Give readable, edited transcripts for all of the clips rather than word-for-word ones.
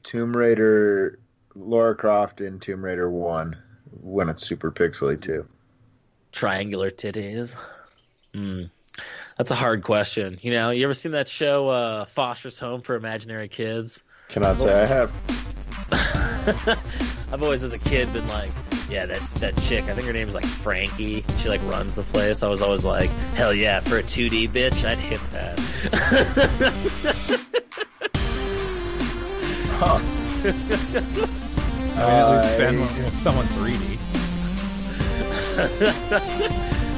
Tomb Raider, Lara Croft in Tomb Raider 1 when it's super pixely too. Triangular titties. That's a hard question. You know, you ever seen that show, Foster's Home for Imaginary Kids? Cannot say I have. I've always, as a kid, been like, yeah, that chick, I think her name is like Frankie. She like runs the place. I was always like, hell yeah, for a 2D bitch, I'd hit that. At least Ben went with someone 3D.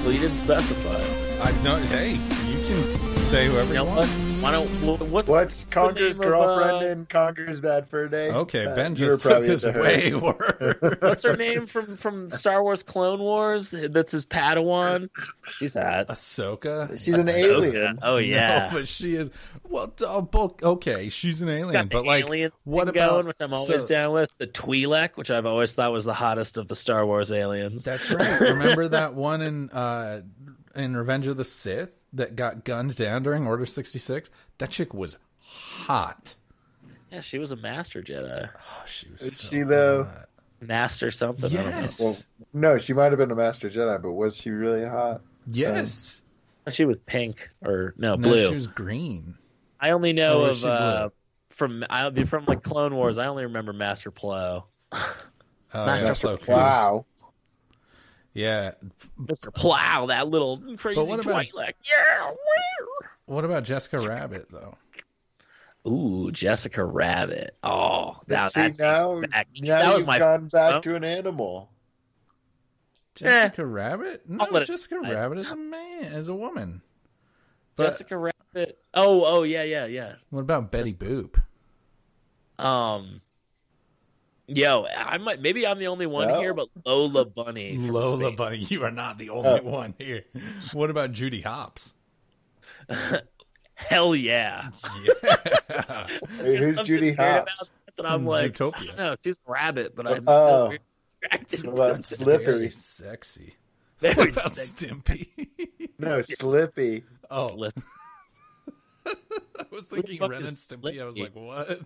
Well, you didn't specify. I don't. Hey, you can say whoever you want. Why don't? What's Conker's girlfriend in Conker's Bad Fur Day? Okay, Ben just took this way worse. What's her name from Star Wars Clone Wars? That's his Padawan. She's hot. Ahsoka. She's an alien. Oh yeah, no, but she is. Well, okay, she's an alien, but like, what about? Going, which I'm always down with the Twi'lek, which I've always thought was the hottest of the Star Wars aliens. That's right. Remember that one in Revenge of the Sith that got gunned down during Order 66? That chick was hot. Yeah, she was a master Jedi. Oh, she was. Is so she though? hot. Master something. Yes. I don't know. Well, no, she might have been a master Jedi, but was she really hot? Yes. She was pink or No, blue. she was green. I only know Or was of she from like Clone Wars. I only remember Master Plo. Master Plo. Wow. Yeah. Mr. Plow, that little crazy Twi'lek. Yeah. What about Jessica Rabbit though? Ooh, Jessica Rabbit. Oh, Now that was you've gone back to an animal. Jessica Rabbit? No, Jessica slide. Rabbit is a man, is a woman. But Jessica Rabbit. Oh, yeah. what about Betty Boop? Yo, maybe I'm the only one here, but Lola Bunny. Lola Bunny, you are not the only one here. What about Judy Hopps? Hell yeah. Yeah. Hey, who's Judy Hopps? I'm like, Zootopia. no, she's a rabbit, but I'm still attracted What to about it. Slippy? Very sexy. Very What about sexy. Stimpy? No, Slippy. Oh, Slip. I was thinking fuck Ren and is Stimpy. I was like, what?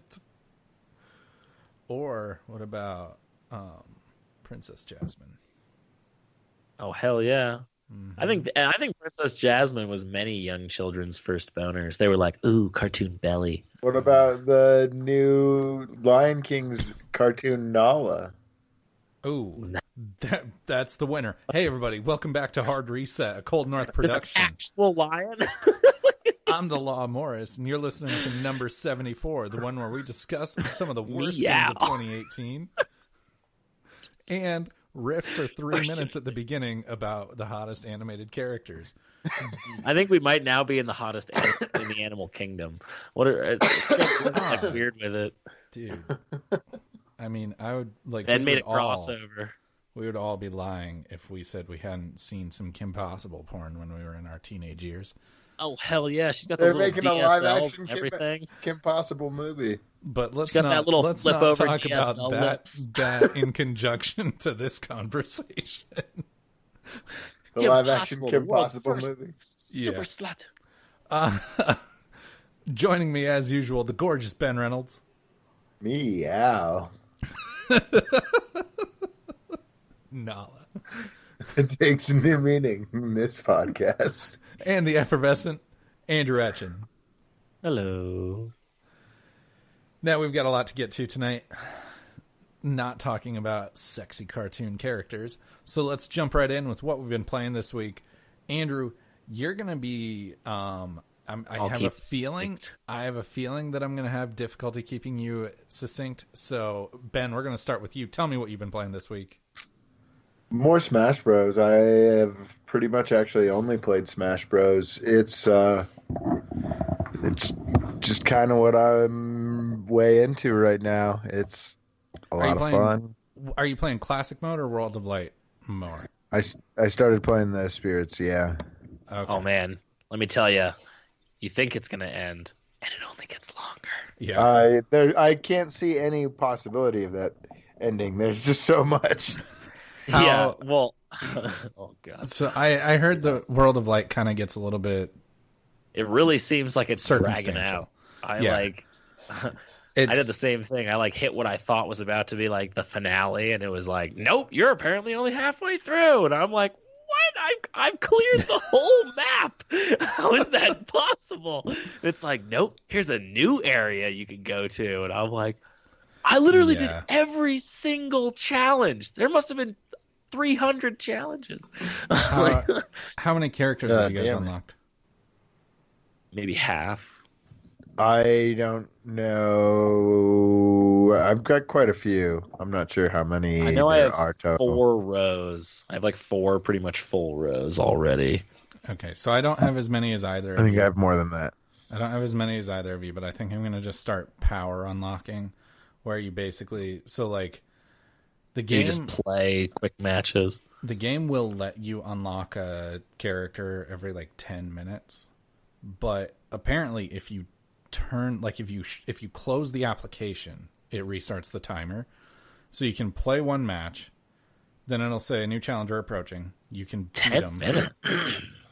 Or what about Princess Jasmine? Oh hell yeah! Mm-hmm. I think Princess Jasmine was many young children's first boners. They were like, ooh, cartoon belly. What about the new Lion King's cartoon Nala? Oh, that's the winner. Hey, everybody. Welcome back to Hard Reset, a Cold North production. Actual lion. I'm the Law Morris, and you're listening to number 74, the one where we discuss some of the worst games of 2018 and riff for 3 minutes at the beginning about the hottest animated characters. I think we might now be in the hottest in the animal kingdom. Like weird with it. Dude. I mean, I would like. And made a crossover. We would all be lying if we said we hadn't seen some Kim Possible porn when we were in our teenage years. Oh hell yeah! She's got They're those little making a live DSLs action and everything. Kim Possible movie. But let's got not, that little let's flip not over talk DSL about lips. that in conjunction to this conversation. The Kim live action Possible, Kim the world's Possible first movie. Super Yeah. slut. Joining me as usual, the gorgeous Ben Reynolds. Meow. Nala. It takes a new meaning in this podcast. And the effervescent Andrew Etchen. Hello. Now we've got a lot to get to tonight. Not talking about sexy cartoon characters. So let's jump right in with what we've been playing this week. Andrew, you're going to be... I have a feeling that I'm going to have difficulty keeping you succinct. So, Ben, we're going to start with you. Tell me what you've been playing this week. More Smash Bros. I have pretty much actually only played Smash Bros. It's just kind of what I'm way into right now. It's a lot of fun. Are you playing Classic mode or World of Light more? I started playing the Spirits, yeah. Okay. Oh man, let me tell you, you think it's gonna end, and it only gets longer. Yeah. I can't see any possibility of that ending. There's just so much. Yeah, well, oh god. So I heard the World of Light kind of gets a little bit... It really seems like it's dragging circumstantial. out. I did the same thing. I like hit what I thought was about to be like the finale, and it was like, nope, you're apparently only halfway through, and I'm like, what? I've cleared the whole map. How is that possible? It's like, nope, here's a new area you can go to, and I'm like, I literally did every single challenge. There must have been 300 challenges. How many characters have you guys unlocked? Maybe half. I don't know. I've got quite a few. I'm not sure how many I know I have are total. 4 rows. I have like 4 pretty much full rows already. Okay, so I don't have as many as either. I think I have more than that. I don't have as many as either of you, but I think I'm going to just start power unlocking, where you basically the game you just play quick matches. The game will let you unlock a character every like 10 minutes, but apparently if you if you close the application, it restarts the timer. So you can play one match, then it'll say a new challenger approaching. You can beat 10 minutes.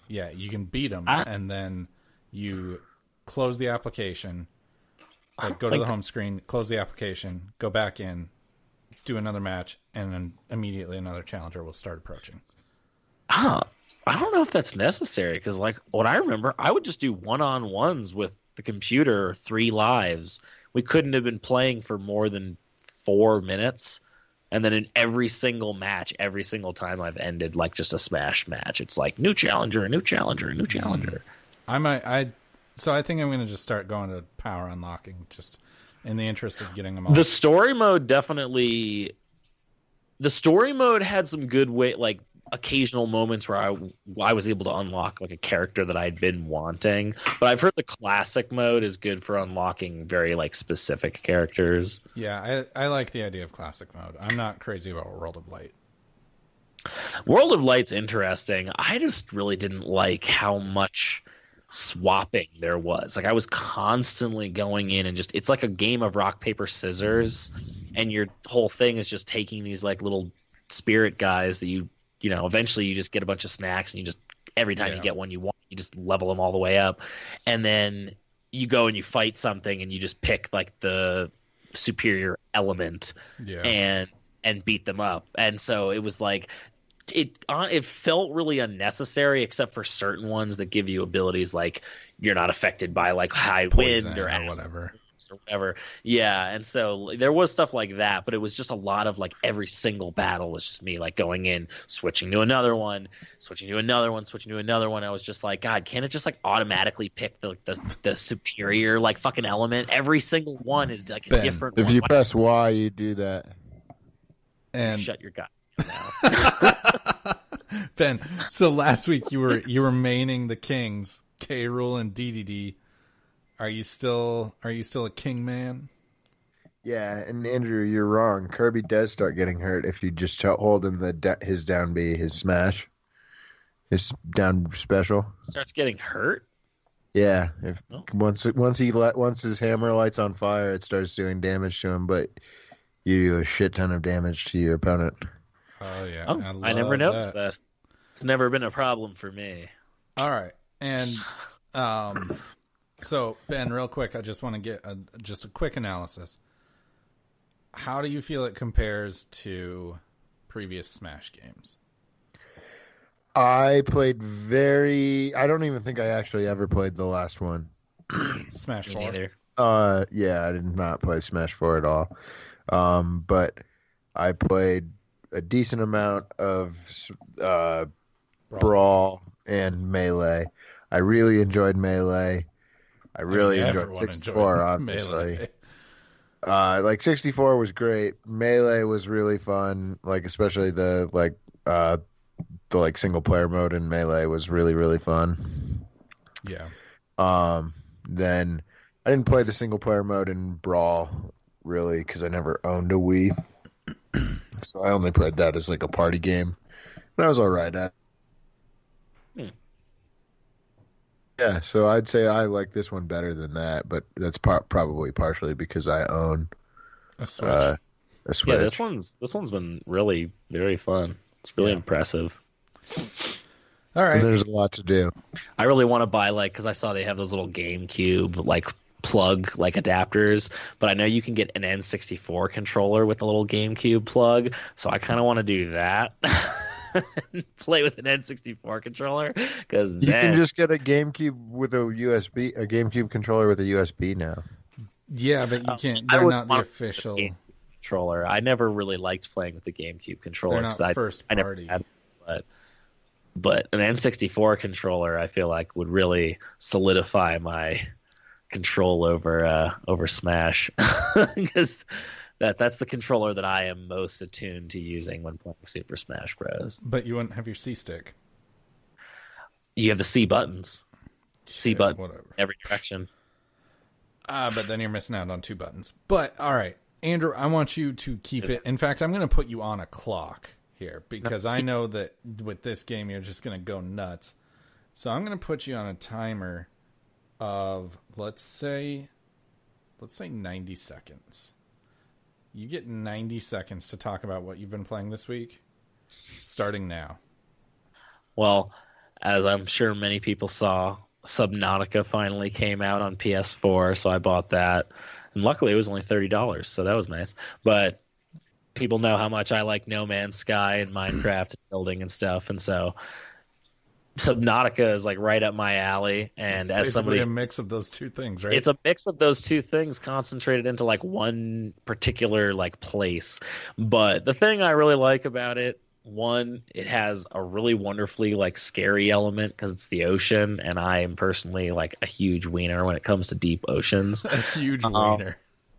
Yeah, you can beat them, and then you close the application, like go to the home screen, close the application, go back in, do another match, and then immediately another challenger will start approaching. I don't know if that's necessary, because like what I remember, I would just do one-on-ones with the computer, 3 lives. We couldn't have been playing for more than 4 minutes, and then in every single match, every single time I've ended like just a smash match, it's like new challenger, new challenger, new challenger. So I think I'm going to just start going to power unlocking, just in the interest of getting them all. The story mode had some good like occasional moments where I was able to unlock like a character that I'd been wanting, but I've heard the classic mode is good for unlocking very like specific characters. Yeah, I like the idea of classic mode. I'm not crazy about World of Light. World of Light's interesting. I just really didn't like how much swapping there was. Like I was constantly going in and just, it's like a game of rock paper scissors, and your whole thing is just taking these like little spirit guys that you know, eventually you just get a bunch of snacks, and you just, every time you get one you want, you just level them all the way up. And then you go and you fight something, and you just pick like the superior element and beat them up. And so it was like, it felt really unnecessary, except for certain ones that give you abilities like you're not affected by like high wind or whatever. Or whatever. Yeah, and so there was stuff like that, but it was just a lot of like every single battle was just me like going in, switching to another one, switching to another one, switching to another one. I was just like, God, can't it just like automatically pick the superior like fucking element? Every single one is like a different if one. you press Y, you do that. And shut your goddamn mouth. Ben, so last week you were maining the Kings, K. Rool and DDD. Are you still a king man? Yeah, and Andrew, you're wrong. Kirby does start getting hurt if you just hold in his down B, his smash, his down special. Starts getting hurt? Yeah, once his hammer lights on fire, it starts doing damage to him, but you do a shit ton of damage to your opponent. Oh yeah, I never noticed that. It's never been a problem for me. All right, and so Ben, real quick, I just want to get just a quick analysis. How do you feel it compares to previous Smash games? I played I don't even think I actually ever played the last one. Smash 4? Neither. Yeah, I did not play Smash 4 at all. But I played a decent amount of Brawl and Melee. I really enjoyed Melee. I really enjoyed 64, obviously. Like 64 was great. Melee was really fun. Like especially the single player mode in Melee was really, really fun. Yeah. Then I didn't play the single player mode in Brawl really because I never owned a Wii. So I only played that as like a party game. And I was all right at. Yeah, so I'd say I like this one better than that, but that's probably partially because I own a Switch. Yeah, this one's been really very fun. It's really impressive. All right, and there's a lot to do. I really want to buy because I saw they have those little GameCube plug like adapters, but I know you can get an N64 controller with a little GameCube plug, so I kind of want to do that. Play with an N64 controller, because you can just get a GameCube with a USB, a GameCube controller with a USB now. Yeah, but you can't. They're not the official controller. I never really liked playing with the GameCube controller. They're not first party. But an N64 controller, I feel like, would really solidify my control over Smash, because that's the controller that I am most attuned to using when playing Super Smash Bros. But you wouldn't have your C stick. You have the C buttons. C button, whatever. Every direction. But then you're missing out on 2 buttons. But all right, Andrew, I want you to keep it. In fact, I'm going to put you on a clock here, because I know that with this game you're just going to go nuts. So I'm going to put you on a timer of let's say 90 seconds. You get 90 seconds to talk about what you've been playing this week, starting now. Well, as I'm sure many people saw, Subnautica finally came out on PS4, so I bought that. And luckily it was only $30, so that was nice. But people know how much I like No Man's Sky and Minecraft and building and stuff, and so Subnautica is like right up my alley. And it's as somebody, a mix of those two things, right? It's a mix of those two things concentrated into like one particular like place. But the thing I really like about it, one, it has a really wonderfully like scary element because it's the ocean, and I am personally like a huge wiener when it comes to deep oceans. A huge wiener.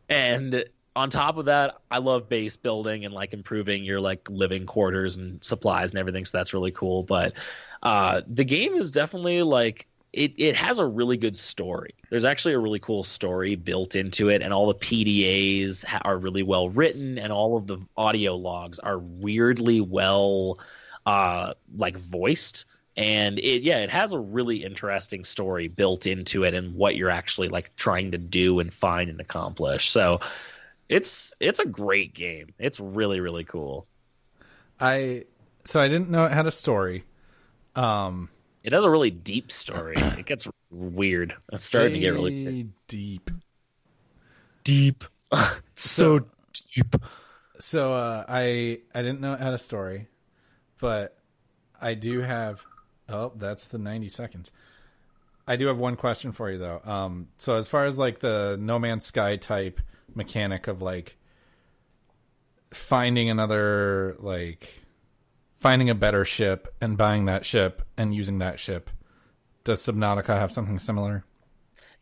And on top of that, I love base building and like improving your like living quarters and supplies and everything, so that's really cool. But the game is definitely like it has a really good story. There's actually a really cool story built into it, and all the PDAs are really well written, and all of the audio logs are weirdly well like voiced. And it has a really interesting story built into it, and what you're actually like trying to do and find and accomplish. So it's a great game. It's really, really cool. I didn't know it had a story. It has a really deep story. It gets weird. It's starting to get really deep. So deep. So I didn't know it had a story, but I do have. Oh, that's the 90 seconds. I do have one question for you though. So as far as like the No Man's Sky type mechanic of like finding a better ship and buying that ship and using that ship, does Subnautica have something similar?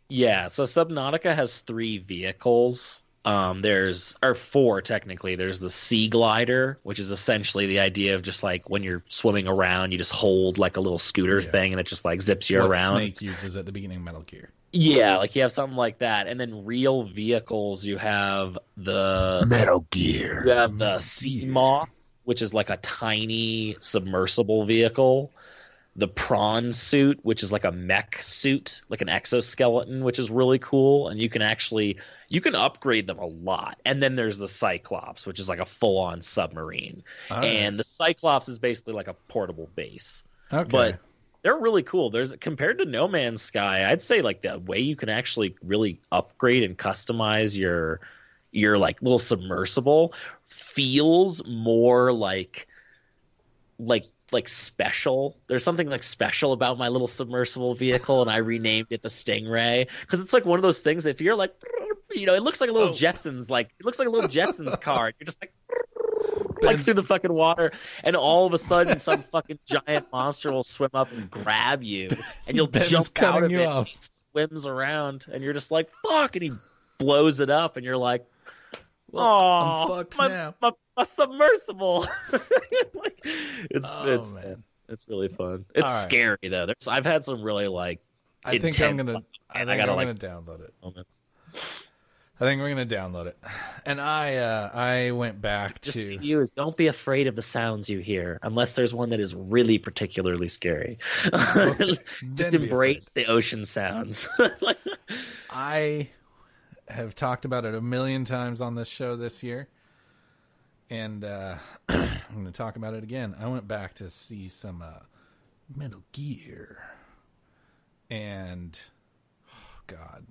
Yeah, so Subnautica has 3 vehicles. There's 4 technically. There's the Sea Glider, which is essentially the idea of just like when you're swimming around, you just hold like a little scooter thing and it just like zips you around. Snake uses at the beginning of Metal Gear. Yeah, like you have something like that. And then real vehicles, you have the Metal Gear. You have the Sea Moth, which is like a tiny submersible vehicle. The Prawn Suit, which is like a mech suit, like an exoskeleton, which is really cool. And you can upgrade them a lot. And then there's the Cyclops, which is like a full-on submarine. And the Cyclops is basically like a portable base. Okay. But they're really cool. Compared to No Man's Sky, I'd say like the way you can actually really upgrade and customize your like little submersible feels more like special. There's something like special about my little submersible vehicle, and I renamed it the Stingray because it's like one of those things that if you're like, it looks like a little Jetsons, car. You're just like through the fucking water, and all of a sudden some fucking giant monster will swim up and grab you, and you'll jump out of it. And he swims around, and you're just like fuck, and he blows it up, and you're like, I'm fucked now. My submersible. It's really fun. It's scary though. I've had some really like. I think I'm gonna download it. I think we're gonna download it. And I went back to don't be afraid of the sounds you hear, unless there's one that is really particularly scary. Just embrace the ocean sounds. I have talked about it a million times on this show this year. And I'm going to talk about it again. I went back to see some Metal Gear. And, oh God,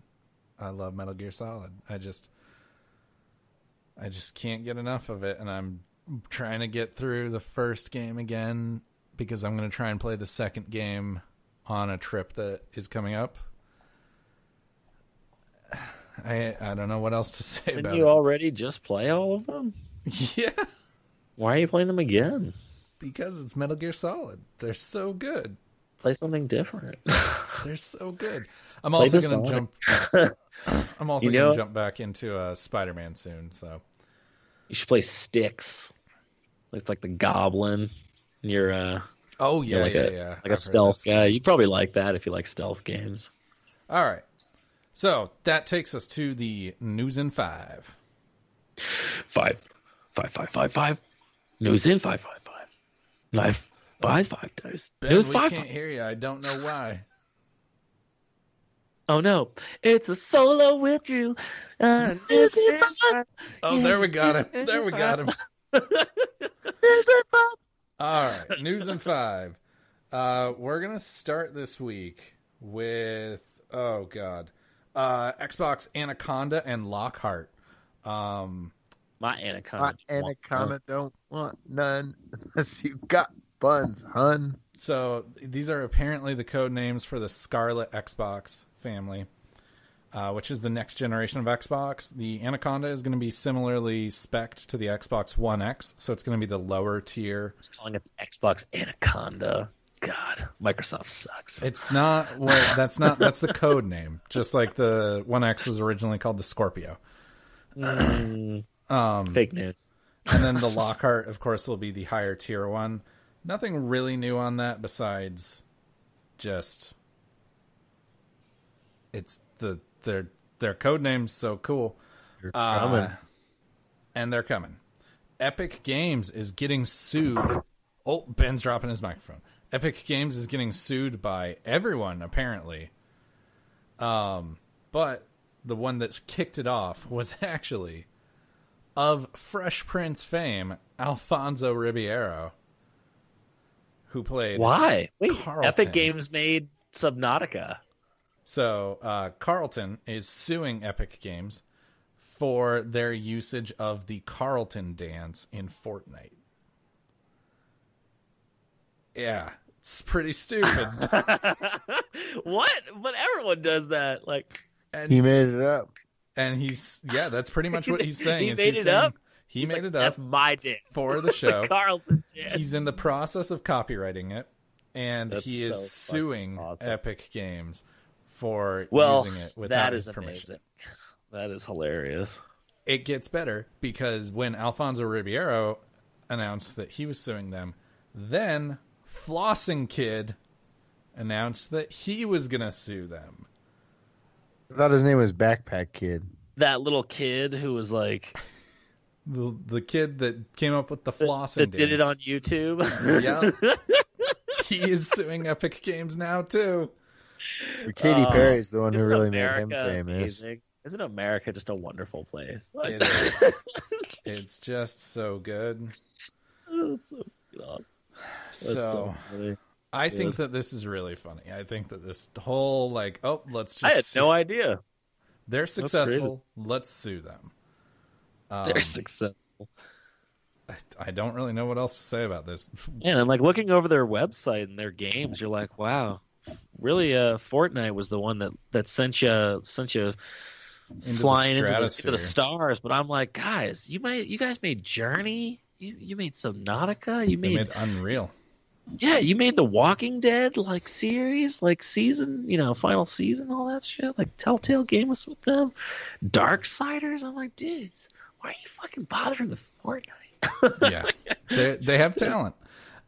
I love Metal Gear Solid. I just can't get enough of it, and I'm trying to get through the first game again because I'm going to try and play the second game on a trip that is coming up. I don't know what else to say about it. Didn't you already just play all of them? Yeah. Why are you playing them again? Because it's Metal Gear Solid. They're so good. Play something different. They're so good. I'm also going to jump. I'm also going to jump back into Spider-Man soon. So you should play Styx. It's like the Goblin. You're oh yeah, like a stealth guy. You'd probably like that if you like stealth games. All right. So that takes us to the news in 5. 5. News in 5. 5 days. Ben, News we 5. Can't hear you. I don't know why. Oh no! It's a solo with you. Oh, there we got him. There we got him. All right, news in 5. We're gonna start this week with Xbox Anaconda and Lockhart. My Anaconda don't want none unless you got buns, hun. So these are apparently the code names for the Scarlet Xbox family, which is the next generation of Xbox. The Anaconda is going to be similarly spec'd to the Xbox One X, so it's going to be the lower tier. It's calling it the Xbox Anaconda. God, Microsoft sucks. It's not what that's the code name, just like the One X was originally called the Scorpio. Fake news. And then the Lockhart, of course, will be the higher tier one. Nothing really new on that besides just it's their code names so cool. They're coming. And they're coming. Epic Games is getting sued. Oh, Ben's dropping his microphone. Epic Games is getting sued by everyone, apparently. But the one that kicked it off was actually of Fresh Prince fame, Alfonso Ribeiro, who played Why? Wait, Carlton. Epic Games made Subnautica. So Carlton is suing Epic Games for their usage of the Carlton dance in Fortnite. Yeah, it's pretty stupid. What? But everyone does that. And he made it up. And that's pretty much what he's saying. He made it up? He made it up. That's my dance. For the show. The Carlton dance. He's in the process of copywriting it. And he is so suing awesome. Epic Games for using it without his permission. Amazing. That is hilarious. It gets better because when Alfonso Ribeiro announced that he was suing them, then Flossing Kid announced that he was going to sue them. I thought his name was Backpack Kid. That little kid who was like... The kid that came up with the flossing that did it on YouTube. Yeah. He is suing Epic Games now, too. Katy Perry's the one who really America made him famous. Amazing? Isn't America just a wonderful place? It is. It's just so good. That's so awesome. So funny. I think that this is really funny. I think that this whole let's just... I had no idea. They're successful. Let's sue them. They're successful. I don't really know what else to say about this. Yeah, and looking over their website and their games, you're like, wow, really? Fortnite was the one that sent you flying into the stars. But I'm like, guys, you guys made Journey. You made Subnautica. You made Unreal. Yeah, you made the Walking Dead series, season, final season, all that shit. Telltale Game was with them. Darksiders. I'm like, dudes, why are you fucking bothering with Fortnite? Yeah, they have talent.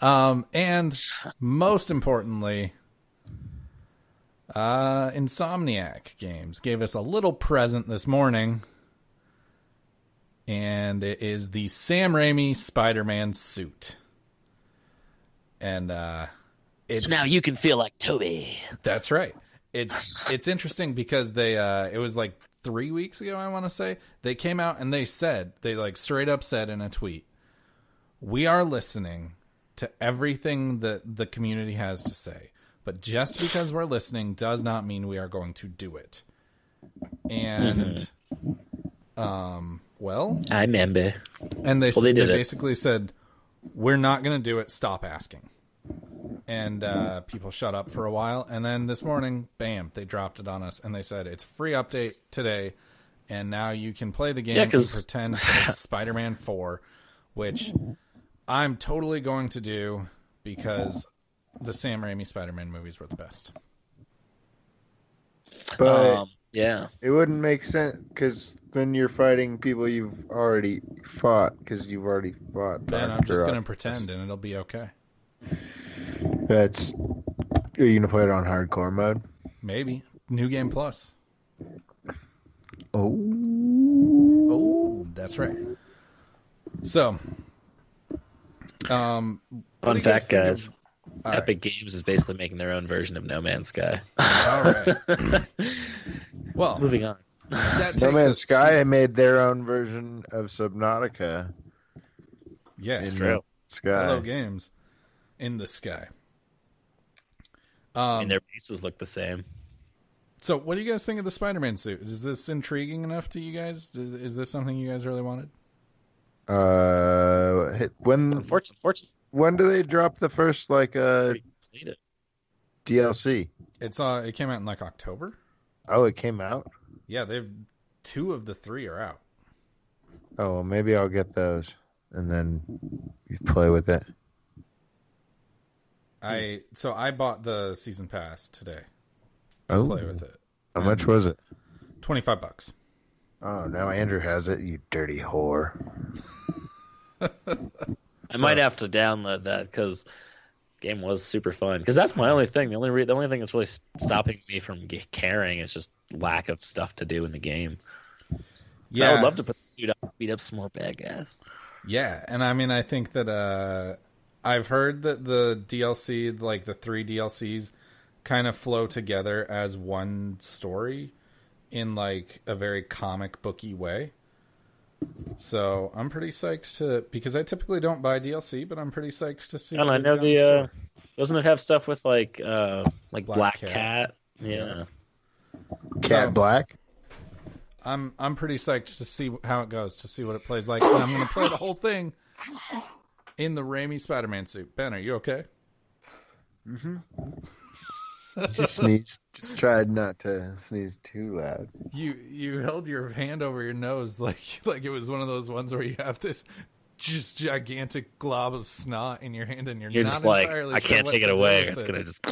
And most importantly, Insomniac Games gave us a little present this morning, and it is the Sam Raimi Spider-Man suit. And so now you can feel like Toby. That's right. It's interesting because they it was 3 weeks ago, I want to say, they came out and they straight up said in a tweet, "We are listening to everything that the community has to say, but just because we're listening does not mean we are going to do it." And, well, I remember. And they basically said, we're not going to do it. Stop asking. And people shut up for a while. And then this morning, bam, they dropped it on us. And they said, it's a free update today. And now you can play the game and pretend that it's Spider-Man 4, which I'm totally going to do because the Sam Raimi Spider-Man movies were the best. But yeah, it wouldn't make sense because then you're fighting people you've already fought because you've already fought. Ben, I'm just going to pretend and it'll be okay. Are you going to play it on hardcore mode? Maybe. New Game Plus. Oh, that's right. So, fun fact, guys. Epic Games is basically making their own version of No Man's Sky. All right. Well, moving on. No Man's Sky made their own version of Subnautica. Yes, true. Sky. Hello Games in the sky. And their bases look the same. So, what do you guys think of the Spider-Man suit? Is this intriguing enough to you guys? Is this something you guys really wanted? Unfortunately. When do they drop the first DLC? It came out in October. Oh, it came out? Yeah, 2 of the 3 are out. Oh, well, maybe I'll get those and then you play with it. I bought the season pass today to play with it. How much was it? $25. Oh, now Andrew has it, you dirty whore. I might have to download that because the game was super fun. Because that's my only thing. The only thing that's really stopping me from caring is just lack of stuff to do in the game. So I would love to put the suit up and beat up some more bad guys. Yeah, and I mean, I think that I've heard that the DLC, like the 3 DLCs, kind of flow together as one story in like a very comic booky way. So I'm pretty psyched because I typically don't buy DLC, but I'm pretty psyched to see. And I know doesn't it have stuff with like Black Cat? Yeah. Cat Black? I'm pretty psyched to see how it goes, to see what it plays like. And I'm going to play the whole thing in the Raimi Spider-Man suit. Ben, are you okay? Mm-hmm. Just tried not to sneeze too loud. You held your hand over your nose like it was one of those ones where you have this just gigantic glob of snot in your hand and you're not just like, entirely I sure can't what take it to do away. with It's gonna just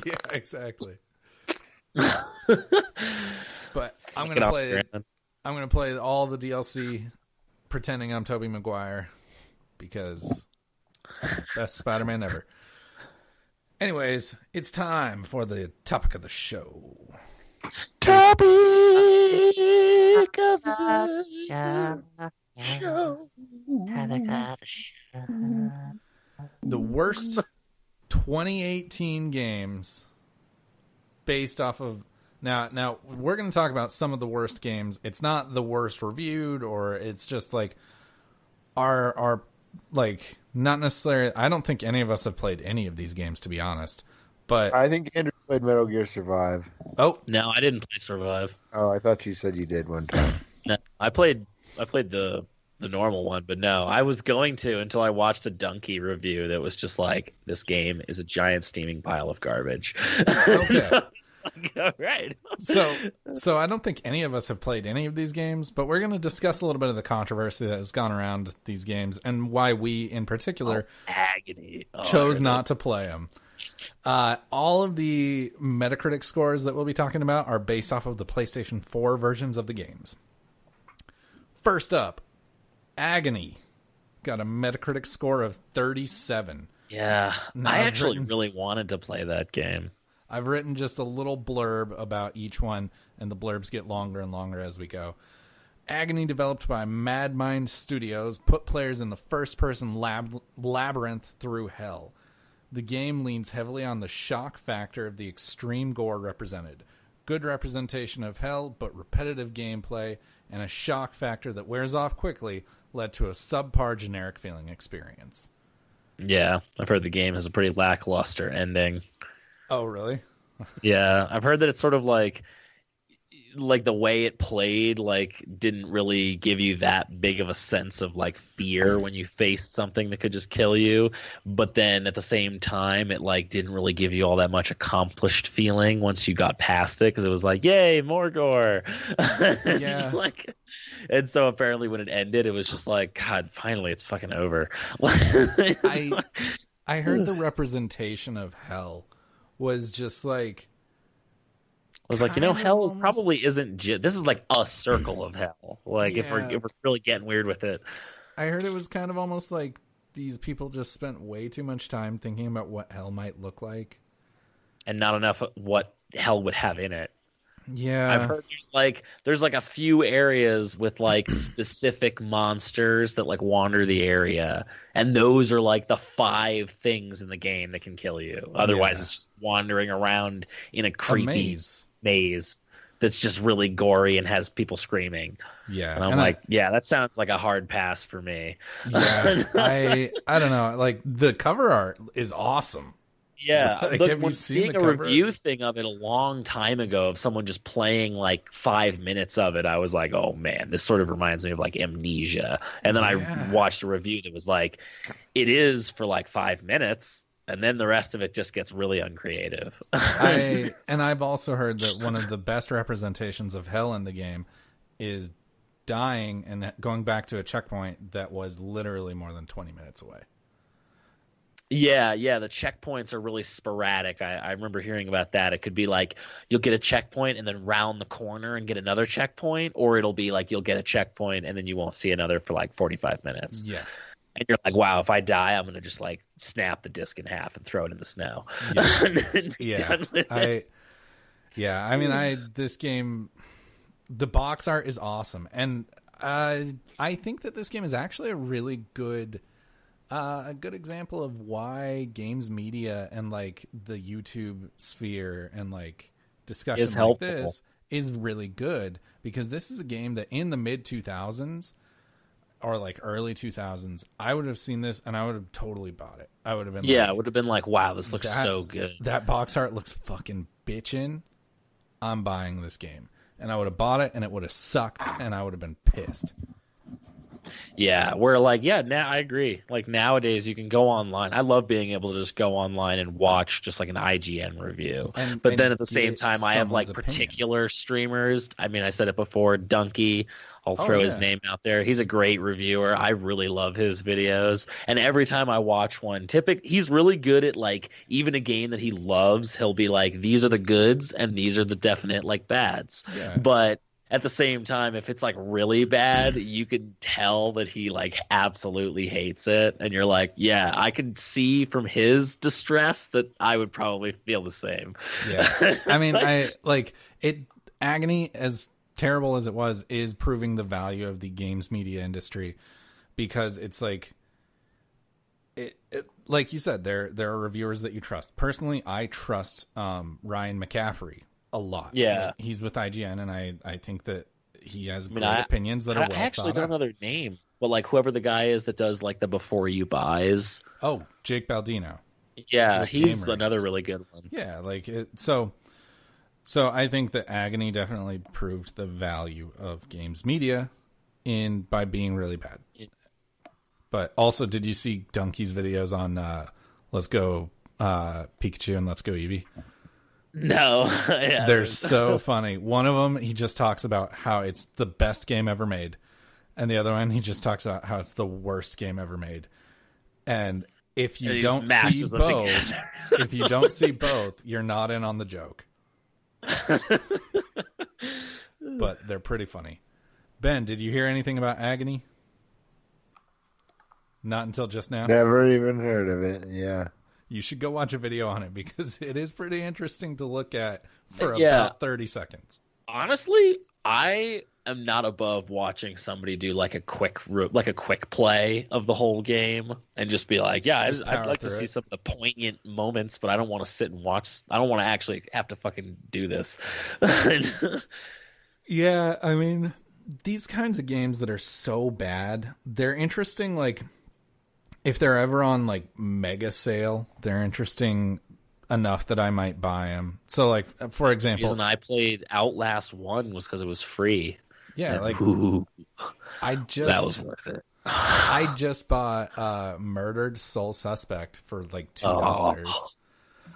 yeah, exactly. But I'm gonna play all the DLC pretending I'm Tobey Maguire because best Spider-Man ever. Anyways, it's time for the topic of the show. Topic of the show. The worst 2018 games based off of now we're going to talk about some of the worst games. It's not the worst reviewed, or it's just like our like not necessarily. I don't think any of us have played any of these games, to be honest. But I think Andrew played Metal Gear Survive. Oh no, I didn't play Survive. Oh, I thought you said you did one time. No, I played the normal one, but no, I was going to until I watched a Donkey review that was just like, this game is a giant steaming pile of garbage. Okay. All right. So I don't think any of us have played any of these games, but we're going to discuss a little bit of the controversy that has gone around these games and why we, in particular, Agony. chose not to play them. All of the Metacritic scores that we'll be talking about are based off of the PlayStation 4 versions of the games. First up, Agony got a Metacritic score of 37. Yeah, I actually really wanted to play that game. I've written just a little blurb about each one, and the blurbs get longer and longer as we go. Agony, developed by Mad Mind Studios, put players in the first-person labyrinth through hell. The game leans heavily on the shock factor of the extreme gore represented. Good representation of hell, but repetitive gameplay, and a shock factor that wears off quickly led to a subpar generic feeling experience. Yeah, I've heard the game has a pretty lackluster ending. Oh, really? Yeah, I've heard that it's sort of like like the way it played like didn't really give you that big of a sense of like fear when you faced something that could just kill you, but then at the same time it like didn't really give you all that much accomplished feeling once you got past it, because it was like, yay, more gore. Yeah. Like, and so apparently when it ended it was just like, God, finally it's fucking over. I heard the representation of hell was just like, I was like, hell probably isn't this is like a circle of hell. Like, if we're really getting weird with it. I heard it was kind of almost like these people just spent way too much time thinking about what hell might look like, and not enough what hell would have in it. Yeah. I've heard there's like a few areas with like specific monsters that like wander the area, and those are like the 5 things in the game that can kill you. Otherwise it's just wandering around in a creepy maze that's just really gory and has people screaming. Yeah. And I'm like, yeah, that sounds like a hard pass for me. Yeah. I don't know. Like, the cover art is awesome. Yeah. Like, Look, when seeing a review thing of it a long time ago of someone just playing like 5 minutes of it, I was like, oh man, this sort of reminds me of like Amnesia. And then I watched a review that was like, it is for like 5 minutes, and then the rest of it just gets really uncreative. And I've also heard that one of the best representations of hell in the game is dying and going back to a checkpoint that was literally more than 20 minutes away. Yeah, the checkpoints are really sporadic. I remember hearing about that. It could be like you'll get a checkpoint and then round the corner and get another checkpoint, or it'll be like you'll get a checkpoint and then you won't see another for like 45 minutes. Yeah. And you're like, wow, if I die, I'm going to just like snap the disc in half and throw it in the snow. I mean, this game, the box art is awesome. And I think that this game is actually a really good example of why games media and like the YouTube sphere and like discussion like this is really good, because this is a game that in the mid 2000s or like early 2000s, I would have seen this and I would have totally bought it. I would have been it would have been like, wow, this looks so good. That box art looks fucking bitchin'. I'm buying this game. And I would have bought it and it would have sucked and I would have been pissed. Yeah, where like, now I agree. Like nowadays you can go online. I love being able to just go online and watch just like an IGN review. But then at the same time, I have like particular streamers. I mean, I said it before, Dunkey. I'll throw his name out there. He's a great reviewer. I really love his videos. And every time I watch one, he's really good at like, even a game that he loves, he'll be like, these are the goods and these are the definite like bads. Yeah. But at the same time, if it's like really bad, you can tell that he like absolutely hates it. And you're like, yeah, I can see from his distress that I would probably feel the same. Yeah. I mean, Agony, as terrible as it was, is proving the value of the games media industry, because it's like, like you said, there are reviewers that you trust. Personally, I trust Ryan McCaffrey a lot. Yeah, he's with IGN, and I think that he has great opinions that are well thought out. I actually don't know their name, but like whoever the guy is that does like the before you buys. Oh, Jake Baldino. Yeah, he's another really good one. Yeah, like so I think that Agony definitely proved the value of games media by being really bad. But also, did you see Dunkey's videos on Let's Go Pikachu and Let's Go Eevee? No. They're so funny. One of them, he just talks about how it's the best game ever made. And the other one, he just talks about how it's the worst game ever made. And if you don't see both, you're not in on the joke. But they're pretty funny. Ben, did you hear anything about Agony? Not until just now? Never even heard of it, yeah. You should go watch a video on it, because it is pretty interesting to look at for about 30 seconds. Honestly, I am not above watching somebody do like a quick play of the whole game and just be like, yeah, I'd like to see some of the poignant moments, but I don't want to sit and watch. I don't want to actually have to fucking do this. Yeah, I mean, these kinds of games that are so bad, they're interesting. Like, if they're ever on like mega sale, they're interesting enough that I might buy them. So, like, for example, the reason I played Outlast 1 was because it was free. Yeah, and, like that was worth it. I just bought Murdered Soul Suspect for like $2.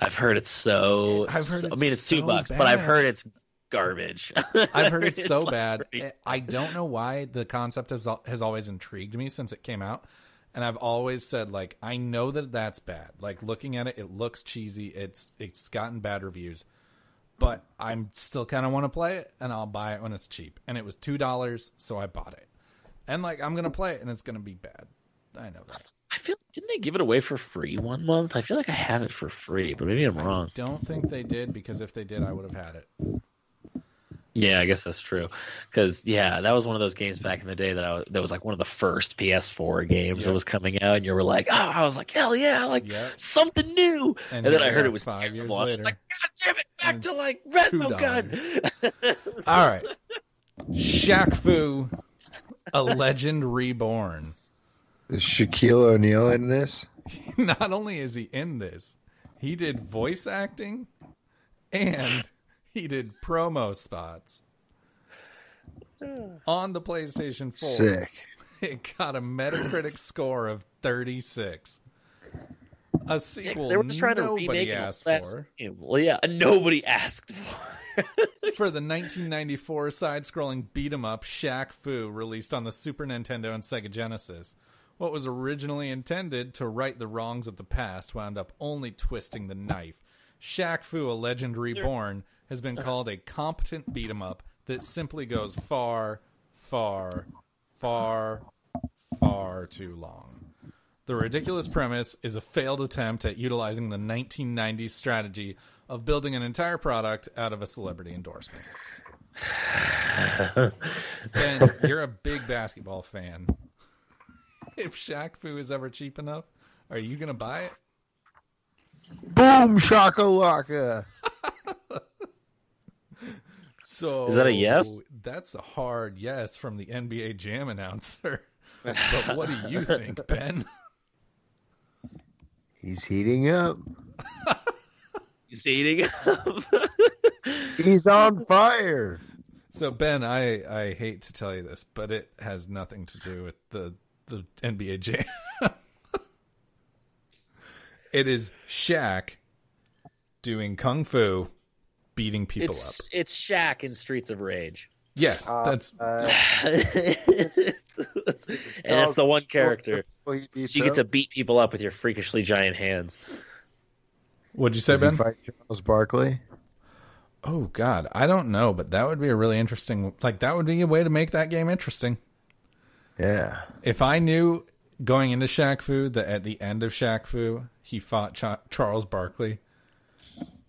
I've heard it's so. I mean, it's $2, bad. But I've heard it's garbage. I've heard it's so bad. I don't know why. The concept has always intrigued me since it came out, and I've always said, like, I know that that's bad. Like, looking at it, it looks cheesy. It's gotten bad reviews, but I'm still kind of want to play it, and I'll buy it when it's cheap. And it was $2, so I bought it. And like, I'm gonna play it, and it's gonna be bad. I know that. I feel, didn't they give it away for free 1 month? I feel like I have it for free, but maybe I'm wrong. I don't think they did, because if they did, I would have had it. Yeah, I guess that's true. Because that was one of those games back in the day that was like one of the first PS4 games that was coming out, and you were like, "Oh," I was like, "Hell yeah!" Like something new. And then I heard it was 5 years later. I was like, "God damn it! Back to like Resogun." All right, Shaq-Fu, a Legend Reborn. Is Shaquille O'Neal in this? Not only is he in this, he did voice acting and he did promo spots on the PlayStation 4. Sick. It got a Metacritic score of 36. A sequel they were just trying to nobody asked for. Well, yeah, nobody asked for. For the 1994 side-scrolling beat-em-up Shaq-Fu, released on the Super Nintendo and Sega Genesis. What was originally intended to right the wrongs of the past wound up only twisting the knife. Shaq-Fu, a Legend Reborn, has been called a competent beat-em-up that simply goes far, far, far, far too long. The ridiculous premise is a failed attempt at utilizing the 1990s strategy of building an entire product out of a celebrity endorsement. Ben, you're a big basketball fan. If Shaq-Fu is ever cheap enough, are you going to buy it? Boom shakalaka. So is that a yes? That's a hard yes from the NBA Jam announcer. But what do you think, Ben? He's heating up. He's heating up. He's on fire. So, Ben, I hate to tell you this, but it has nothing to do with the NBA Jam. It is Shaq doing kung fu, beating people up. It's Shaq in Streets of Rage. Yeah, that's... and that's the one character. So you get to beat people up with your freakishly giant hands. What'd you say, Ben? Does he fight Charles Barkley? Oh, God. I don't know, but that would be a really interesting... Like, that would be a way to make that game interesting. Yeah. If I knew going into Shaq-Fu that at the end of Shaq-Fu, he fought Charles Barkley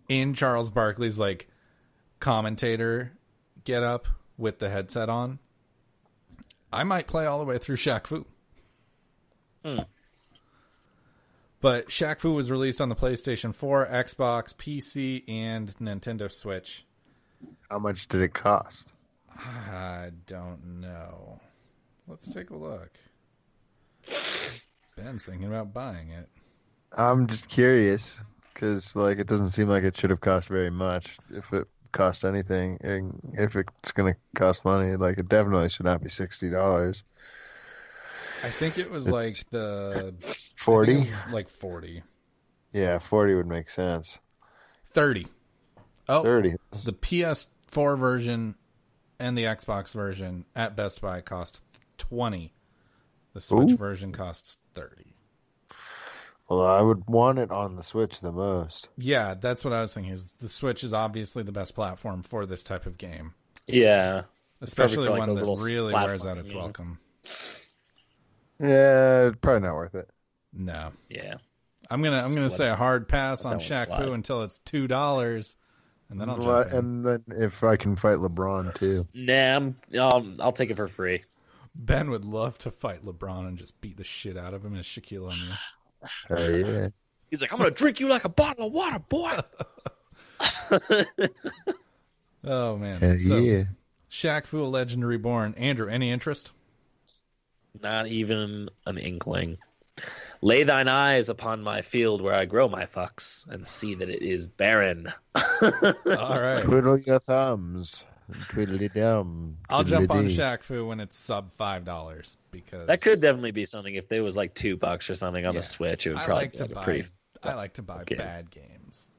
in Charles Barkley's, like, commentator get-up with the headset on, I might play all the way through Shaq-Fu. But Shaq-Fu was released on the PlayStation 4, Xbox, PC, and Nintendo Switch. How much did it cost? I don't know. Let's take a look. Ben's thinking about buying it. I'm just curious, because like it doesn't seem like it should have cost very much. If it cost anything, and if it's going to cost money, like it definitely should not be $60. I think it was like the 40, like 40. Yeah, 40 would make sense. 30. Oh, 30. The PS4 version and the Xbox version at Best Buy cost 20. The Switch version costs 30. Well, I would want it on the Switch the most. Yeah, that's what I was thinking. Is the Switch is obviously the best platform for this type of game. Yeah, especially one that really wears out its welcome. Yeah, probably not worth it. No. Yeah. I'm gonna say a hard pass on Shaq-Fu until it's $2, and then I'll jump in. And then if I can fight LeBron too. Nah, I'll take it for free. Ben would love to fight LeBron and just beat the shit out of him as Shaquille O'Neal. Oh yeah. He's like, I'm gonna drink you like a bottle of water, boy. Oh man. Yeah. Shaq-Fu, a Legend Reborn. Andrew, any interest? Not even an inkling. Lay thine eyes upon my field where I grow my fucks, and see that it is barren. All right. Twiddle your thumbs. Twiddly-dum. I'll jump on Shaq-Fu when it's sub $5 because that could definitely be something. If it was like $2 or something on the Switch, it would probably be pretty. I like to buy bad games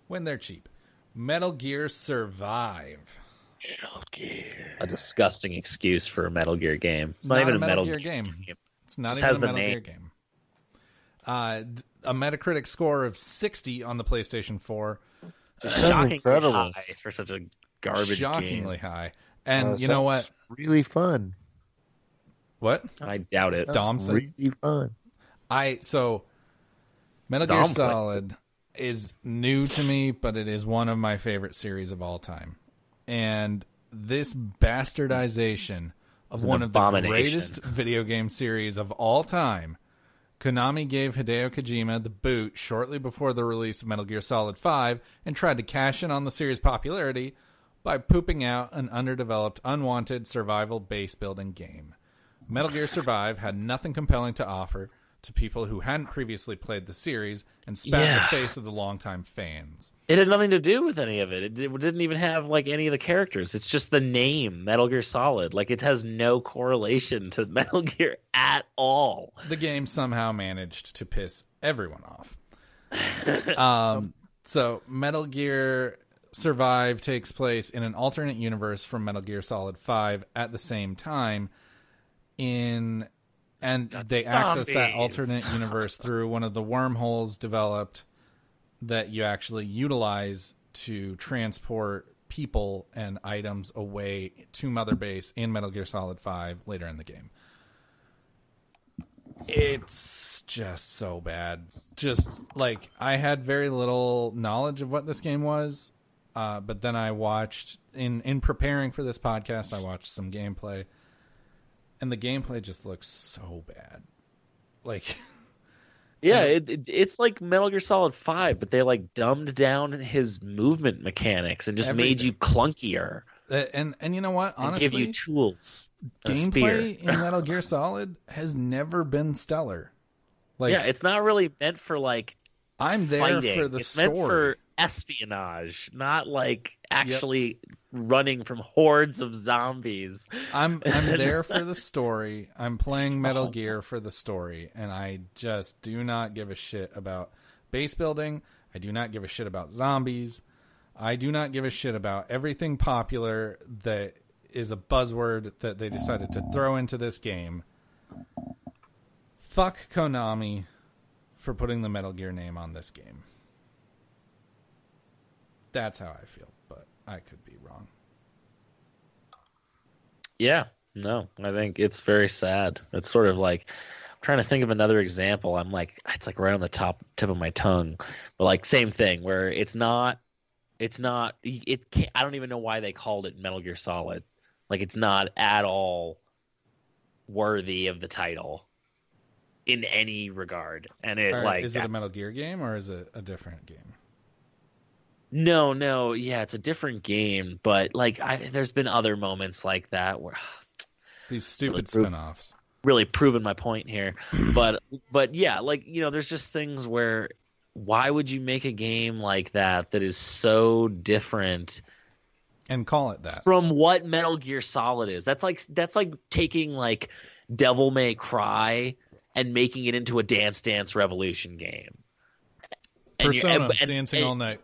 when they're cheap. Metal Gear Survive. Metal Gear. A disgusting excuse for a Metal Gear game. It's not even a Metal Gear game. It's not even a Metal Gear game. A Metacritic score of 60 on the PlayStation 4. Shockingly high for such a garbage shockingly game. High. And you know what? Really fun. What? I doubt it. Dom said really fun. Metal Gear Solid is new to me, but it is one of my favorite series of all time. And this bastardization of one of the greatest video game series of all time, Konami gave Hideo Kojima the boot shortly before the release of Metal Gear Solid 5 and tried to cash in on the series' popularity by pooping out an underdeveloped, unwanted survival base building game. Metal Gear Survive had nothing compelling to offer to people who hadn't previously played the series and spat in the face of the longtime fans. It had nothing to do with any of it. It didn't even have like any of the characters. It's just the name Metal Gear Solid. Like it has no correlation to Metal Gear at all. The game somehow managed to piss everyone off. So Metal Gear Survive takes place in an alternate universe from Metal Gear Solid 5 at the same time and they access that alternate universe through one of the wormholes developed that you actually utilize to transport people and items away to Mother Base in Metal Gear Solid 5 later in the game. It's just so bad. Just like I had very little knowledge of what this game was, but then I watched in preparing for this podcast, I watched some gameplay. And the gameplay just looks so bad. Like, yeah, it's like Metal Gear Solid 5, but they like dumbed down his movement mechanics and just made you clunkier. And you know what? Honestly, give you tools. Gameplay in Metal Gear Solid has never been stellar. Like, yeah, it's not really meant for like I'm there fighting. for the it's story. Meant for espionage, not like actually running from hordes of zombies. I'm there for the story. I'm playing Metal Gear for the story, and I just do not give a shit about base building. I do not give a shit about zombies. I do not give a shit about everything popular that is a buzzword that they decided to throw into this game. Fuck Konami for putting the Metal Gear name on this game. That's how I feel, but I could be wrong. Yeah, no, I think it's very sad. It's sort of like, I'm trying to think of another example. I'm like, it's like right on the tip of my tongue, but like same thing where it can't, I don't even know why they called it Metal Gear Solid. Like it's not at all worthy of the title in any regard. And is it a Metal Gear game or is it a different game? No, yeah, it's a different game, but like there's been other moments like that where these stupid spin-offs. Really proving my point here. But yeah, like, you know, there's just things where why would you make a game like that is so different and call it that from what Metal Gear Solid is? That's like taking like Devil May Cry and making it into a Dance Dance Revolution game. Persona, dancing all night.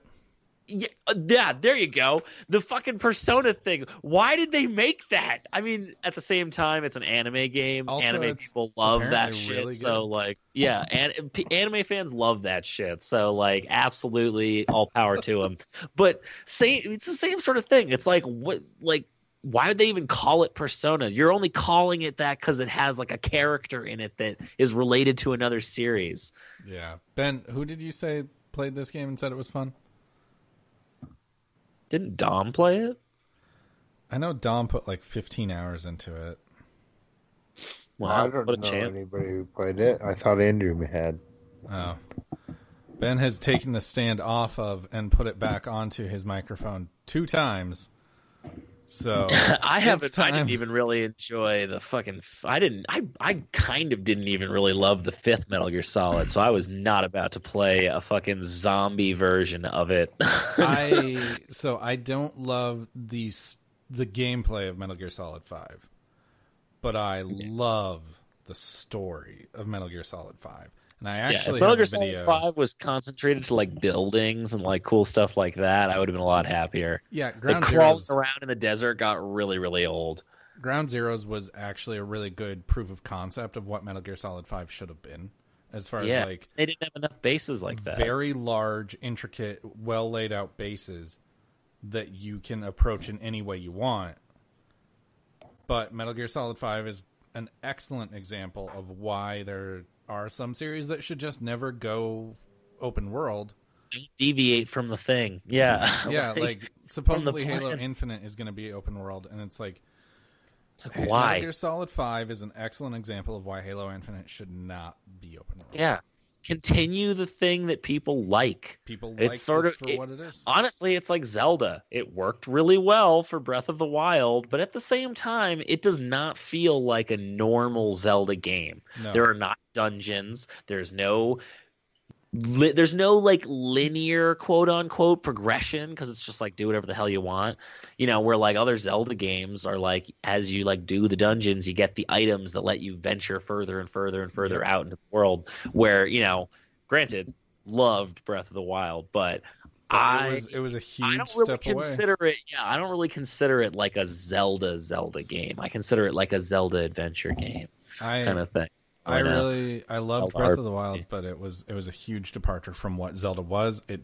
Yeah, there you go. The fucking Persona thing. Why did they make that? I mean, at the same time, it's an anime game. Also, anime people love that shit. Really so, like, yeah, and anime fans love that shit. So, like, absolutely, all power to them. But it's the same sort of thing. It's like, what? Like, why would they even call it Persona? You're only calling it that because it has like a character in it that is related to another series. Yeah, Ben, who did you say played this game and said it was fun? Didn't Dom play it? I know Dom put like 15 hours into it. Well, I don't know anybody who played it. I thought Andrew had. Oh. Ben has taken the stand off of and put it back onto his microphone 2 times So I didn't even really enjoy the fucking. I kind of didn't even really love the fifth Metal Gear Solid. So I was not about to play a fucking zombie version of it. I don't love the gameplay of Metal Gear Solid 5, but I love the story of Metal Gear Solid 5. And I actually if Metal Gear Solid 5 was concentrated to like buildings and like cool stuff like that, I would have been a lot happier. Yeah, crawling around in the desert got really, really old. Ground Zeroes was actually a really good proof of concept of what Metal Gear Solid 5 should have been. As far as like, they didn't have enough bases like that. Very large, intricate, well laid out bases that you can approach in any way you want. But Metal Gear Solid 5 is an excellent example of why there are some series that should just never go open world. Deviate from the thing. Yeah. Yeah, like supposedly Halo Infinite is going to be open world, and it's like why? Metal Gear Solid 5 is an excellent example of why Halo Infinite should not be open world. Yeah. Continue the thing that people like. It's sort of for what it is. Honestly, it's like Zelda. It worked really well for Breath of the Wild, but at the same time, it does not feel like a normal Zelda game. No. There are not dungeons. There's no like linear quote unquote progression, because it's just like do whatever the hell you want, where like other Zelda games are like, as you like do the dungeons, you get the items that let you venture further and further and further out into the world, where granted, loved Breath of the Wild, but it was a huge step away. I don't really consider it like a Zelda game. I consider it like a Zelda adventure game kind of thing. I loved Breath of the Wild, but it was a huge departure from what Zelda was. It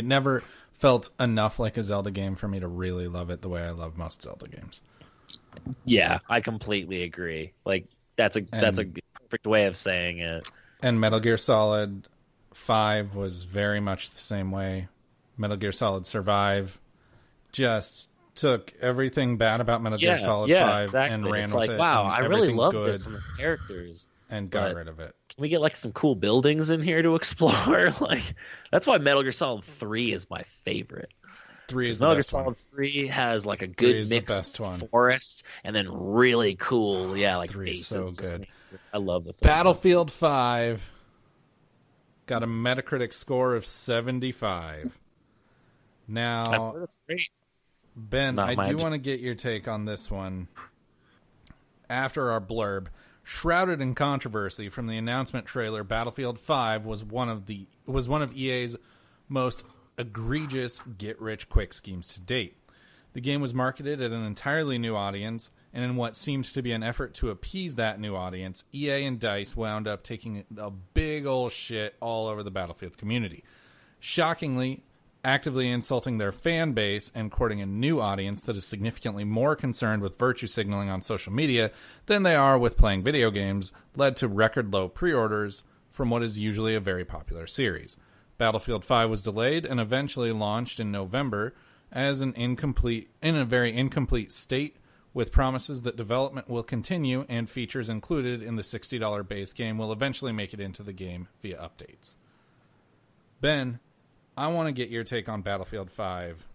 never felt enough like a Zelda game for me to really love it the way I love most Zelda games. Yeah, I completely agree. Like that's a perfect way of saying it. And Metal Gear Solid 5 was very much the same way. Metal Gear Solid Survive just took everything bad about Metal Gear Solid 5 and ran with it. Wow, I really love this and the characters. And got rid of it. Can we get like some cool buildings in here to explore? Like that's why Metal Gear Solid 3 is my favorite. 3 is Metal the best Gear Solid 3 has like a good mix of forest and then really cool, like 3 is bases. So good. I love the Battlefield 5 got a Metacritic score of 75. Now, that's great. Ben, I do want to get your take on this one. After our blurb, shrouded in controversy from the announcement trailer, Battlefield 5 was one of EA's most egregious get-rich-quick schemes to date. The game was marketed at an entirely new audience, and in what seemed to be an effort to appease that new audience, EA and DICE wound up taking a big ol' shit all over the Battlefield community. Shockingly, actively insulting their fan base and courting a new audience that is significantly more concerned with virtue signaling on social media than they are with playing video games led to record low pre-orders from what is usually a very popular series. Battlefield 5 was delayed and eventually launched in November as in a very incomplete state, with promises that development will continue and features included in the $60 base game will eventually make it into the game via updates. Ben, I want to get your take on Battlefield 5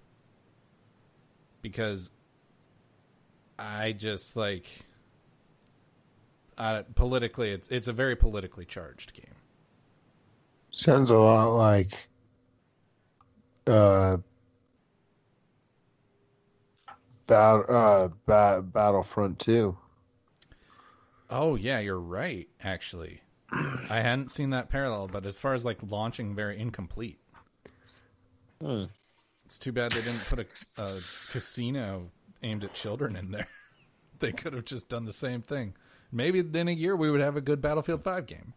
because I just politically, it's a very politically charged game. Sounds a lot like Battlefront 2. Oh yeah, you're right. Actually, I hadn't seen that parallel, but as far as like launching, very incomplete. It's too bad they didn't put a casino aimed at children in there. They could have just done the same thing. Maybe in a year we would have a good Battlefield 5 game.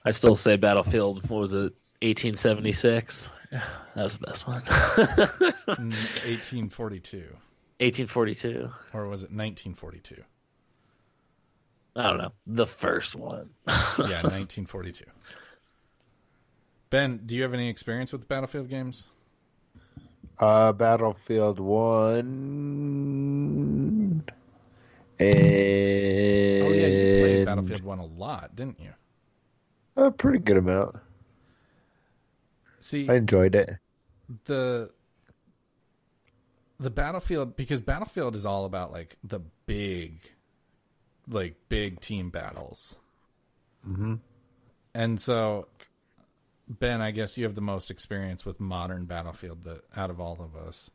I still say Battlefield, what was it, 1876? That was the best one. 1842. 1842. Or was it 1942? I don't know. The first one. Yeah, 1942. Ben, do you have any experience with Battlefield games? Battlefield 1. And... Oh, yeah, you played Battlefield 1 a lot, didn't you? A pretty good amount. See, I enjoyed it. The the Battlefield, because Battlefield is all about like the big team battles. Mm-hmm. And so, Ben, I guess you have the most experience with modern Battlefield out of all of us.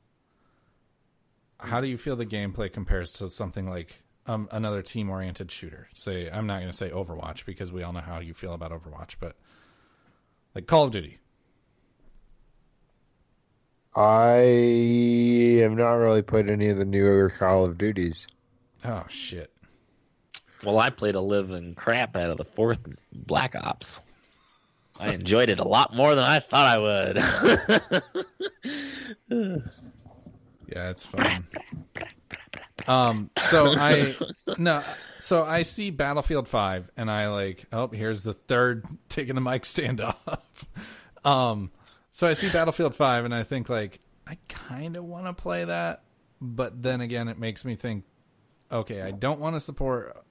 How do you feel the gameplay compares to something like another team-oriented shooter? Say, I'm not going to say Overwatch because we all know how you feel about Overwatch, but like Call of Duty. I have not really played any of the newer Call of Duties. Oh, shit. Well, I played a living crap out of the 4th Black Ops. I enjoyed it a lot more than I thought I would. Yeah, it's fun. So I see Battlefield 5 and I like, oh, here's the third taking the mic stand off. So I see Battlefield 5 and I think like, I kind of want to play that, but then again, it makes me think, okay, I don't want to support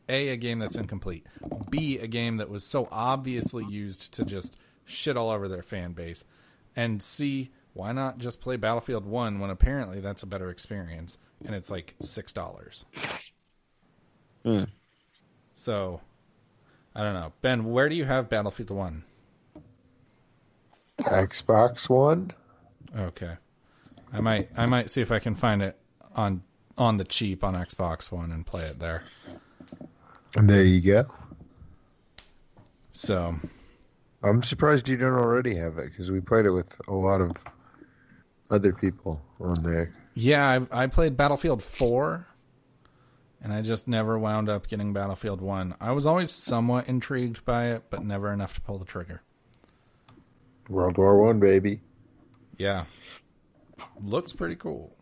A, game that's incomplete, B, a game that was so obviously used to just shit all over their fan base, and C, why not just play Battlefield 1 when apparently that's a better experience and it's like $6? So, I don't know. Ben, where do you have Battlefield 1? Xbox One? Okay. I might see if I can find it on the cheap on Xbox One and play it there. And there you go. So, I'm surprised you don't already have it because we played it with a lot of other people on there. Yeah, I played Battlefield 4, and I just never wound up getting Battlefield 1. I was always somewhat intrigued by it, but never enough to pull the trigger. World War I, baby. Yeah. Looks pretty cool.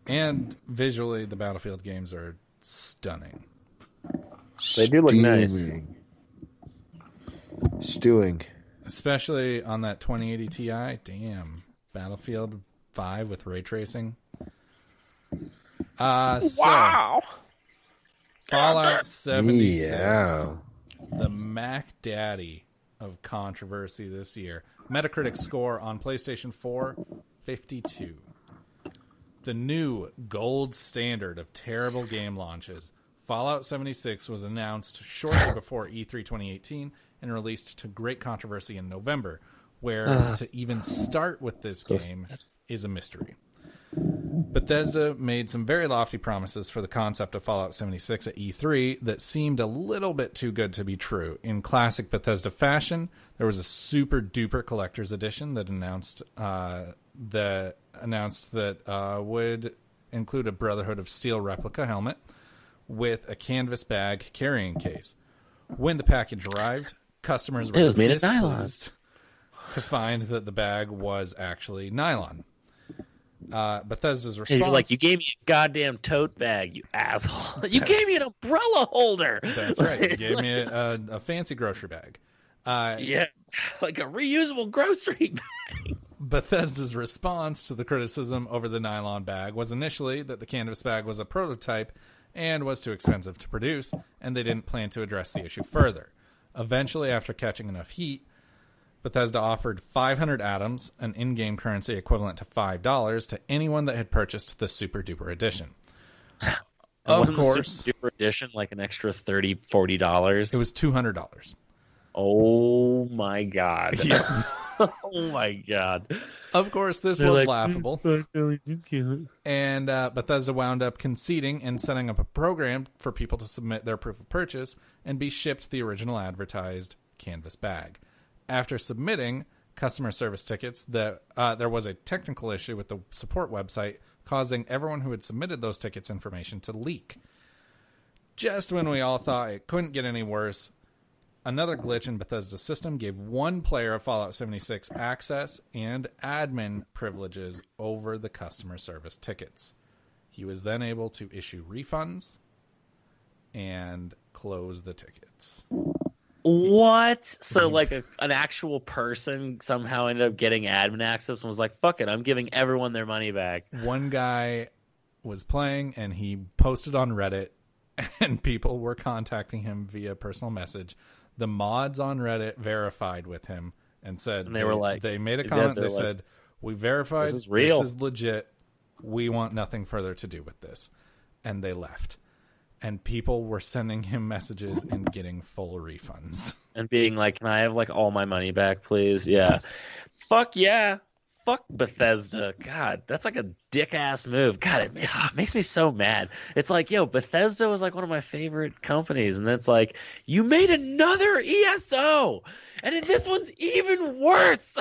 And visually, the Battlefield games are stunning. They do look nice. Stewing. Especially on that 2080 Ti. Damn. Battlefield 5 with ray tracing. Wow. Fallout 76. Yeah. The Mac Daddy of controversy this year. Metacritic score on PlayStation 4, 52. The new gold standard of terrible game launches. Fallout 76 was announced shortly before E3 2018 and released to great controversy in November, where to even start with this game is a mystery. Bethesda made some very lofty promises for the concept of Fallout 76 at E3 that seemed a little bit too good to be true. In classic Bethesda fashion, there was a super duper collector's edition that announced that would include a Brotherhood of Steel replica helmet with a canvas bag carrying case. When the package arrived, customers were displeased to find that the bag was actually nylon. Bethesda's response... You're like, you gave me a goddamn tote bag, you asshole. You gave me an umbrella holder. That's right. You gave me a fancy grocery bag. Yeah, like a reusable grocery bag. Bethesda's response to the criticism over the nylon bag was initially that the canvas bag was a prototype and was too expensive to produce, and they didn't plan to address the issue further. Eventually, after catching enough heat, Bethesda offered 500 atoms, an in-game currency equivalent to $5, to anyone that had purchased the Super Duper Edition. Of course. The Super Duper Edition like an extra $30, $40? It was $200. Oh my God. Yep. Oh my God. Of course, this was laughable. And Bethesda wound up conceding and setting up a program for people to submit their proof of purchase and be shipped the original advertised canvas bag. After submitting customer service tickets, there was a technical issue with the support website, causing everyone who had submitted those tickets information to leak. Just when we all thought it couldn't get any worse, another glitch in Bethesda's system gave one player of Fallout 76 access and admin privileges over the customer service tickets. He was then able to issue refunds and close the tickets. What? So like an actual person somehow ended up getting admin access and was like, fuck it, I'm giving everyone their money back. One guy was playing and he posted on Reddit and people were contacting him via personal message. The mods on Reddit verified with him and said, and they were like, they made a comment. They said, we verified, this is real. This is legit. we want nothing further to do with this. And they left. And people were sending him messages and getting full refunds. And being like, can I have like all my money back, please? Yeah. Yes. Fuck yeah. Fuck Bethesda. God, that's like a dick-ass move. God, it makes me so mad. It's like, yo, Bethesda was like one of my favorite companies, and it's like, you made another ESO, and then this one's even worse.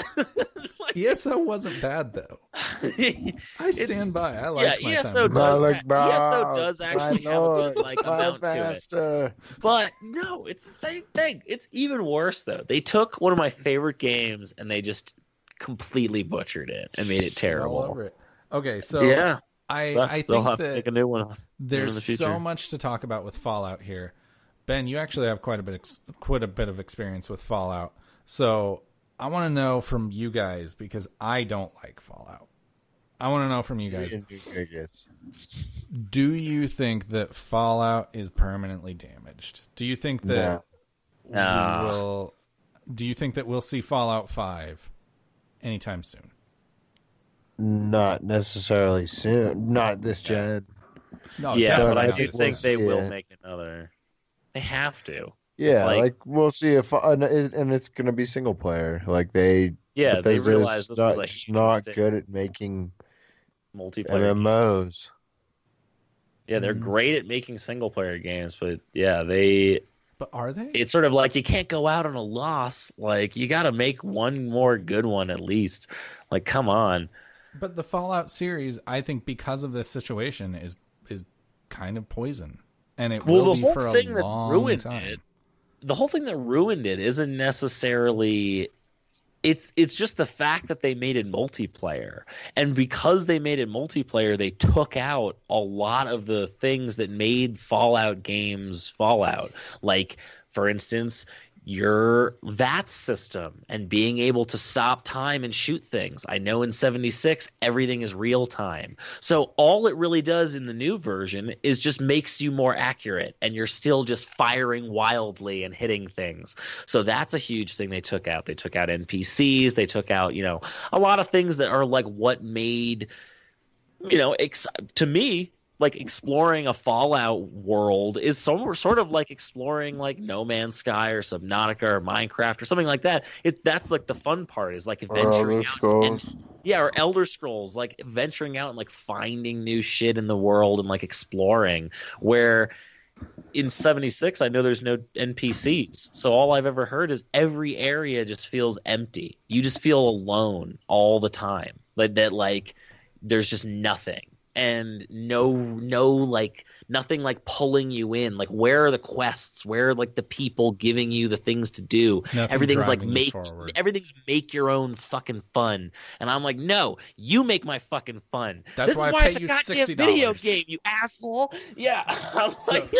Like, ESO wasn't bad, though. I stand by. I like my ESO time. ESO does actually have a good like amount to it. But no, it's the same thing. It's even worse, though. They took one of my favorite games, and they just completely butchered it and made it terrible. All over it. Okay, so yeah, I think have that to make a new one. There's so much to talk about with Fallout here. Ben, you actually have quite a bit of experience with Fallout. So I want to know from you guys, because I don't like Fallout. I want to know from you guys. Do you think that Fallout is permanently damaged? Do you think that do you think that we'll see Fallout 5 anytime soon? Not necessarily soon. Not this gen. No, yeah, but I do think they will make another. They have to. Yeah, like we'll see if, and it's going to be single player. Like they realize this is like just not good at making multiplayer MMOs. Yeah, they're great at making single player games, but yeah, But are they? It's sort of like you can't go out on a loss. Like you got to make one more good one at least. Like, come on. But the Fallout series, I think, because of this situation, is kind of poison, and it will be for a long time. The whole thing that ruined it isn't necessarily. It's just the fact that they made it multiplayer, and because they made it multiplayer, they took out a lot of the things that made Fallout games Fallout. Like, for instance, your VATS system and being able to stop time and shoot things. I know in 76 everything is real time. So all it really does in the new version is just makes you more accurate, and you're still just firing wildly and hitting things. So that's a huge thing they took out. They took out NPCs, they took out, a lot of things that are like what made, to me, like exploring a Fallout world is sort of like exploring like No Man's Sky or Subnautica or Minecraft or something like that. That's like the fun part, is like venturing out or Elder Scrolls, like venturing out and like finding new shit in the world and like exploring. Where in 76, I know there's no NPCs, so all I've ever heard is every area just feels empty. You just feel alone all the time, like that. Like there's just nothing. And no, like nothing like pulling you in. Like, where are the quests? Where are like the people giving you the things to do? Everything's like everything's make your own fucking fun. And I'm like, no, you make my fucking fun. That's why I pay you $60. Video game, you asshole. Yeah. I'm like,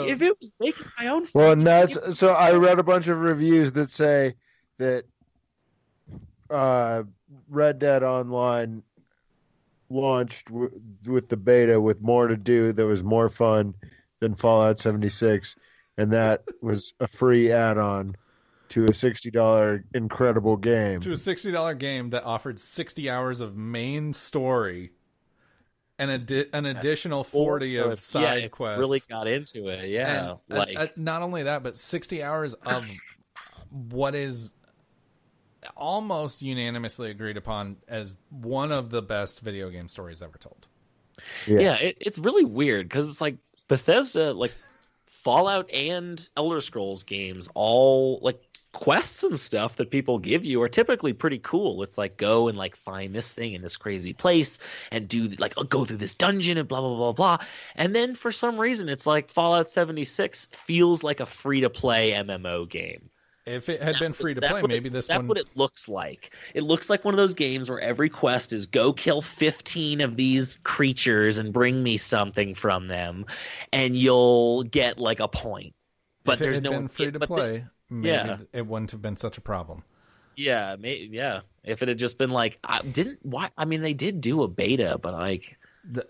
if it was making my own fun. Well, and that's so I read a bunch of reviews that say that Red Dead Online launched with the beta with more to do that was more fun than Fallout 76, and that was a free add-on to a $60 incredible game. To a $60 game that offered 60 hours of main story and an additional 40 of side quests. Really got into it, yeah. And, not only that, but 60 hours of what is almost unanimously agreed upon as one of the best video game stories ever told. Yeah, it's really weird because it's like Bethesda, like Fallout and Elder Scrolls games, all like quests and stuff that people give you are typically pretty cool. It's like go and like find this thing in this crazy place and do like go through this dungeon and blah blah blah blah. And then for some reason, it's like Fallout 76 feels like a free to play MMO game. If it had been free to play, maybe this one... That's what it looks like. It looks like one of those games where every quest is go kill 15 of these creatures and bring me something from them, and you'll get like a point. But if it had been free to play, maybe it wouldn't have been such a problem. Yeah, if it had just been like... they did do a beta, but like...